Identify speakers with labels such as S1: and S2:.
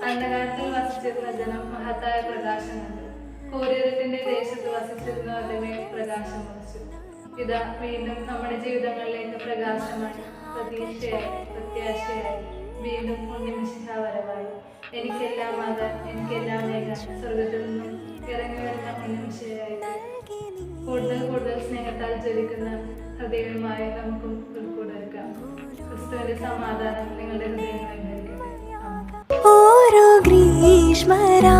S1: അന്ധകാരത്തിൽ വസിച്ചിരുന്ന ജനം മഹത്തായ പ്രകാശം കണ്ടു. കൂരിരുട്ടിന്റെ ദേശത്ത് വസിച്ചിരുന്നവരുടെ മേൽ പ്രകാശം വസിച്ചു. ഇതാ വീണ്ടും നമ്മുടെ ജീവിതങ്ങളിലേക്ക് പ്രകാശമായി, പ്രത്യാശയായി വീണ്ടും ഉണ്ണിമിശിഹ വരവായി. എനിക്കെല്ലാം ആകാൻ, എനിക്കെല്ലാം ഏകാൻ സ്വർഗത്തിൽ നിന്നും ഇറങ്ങി വരുന്ന ഉണ്ണിമിശിഹയായി കൂടുതൽ കൂടുതൽ സ്നേഹത്താൽ ജ്വലിക്കുന്ന ഹൃദയവുമായി നമുക്കും ഉൾക്കൊടുക്കാം. ക്രിസ്തുവിന്റെ സമാധാനം നിങ്ങളുടെ ഹൃദയങ്ങളിൽ ധരിക്കട്ടെ.
S2: ഓരോ ഗ്രീഷ്മരാ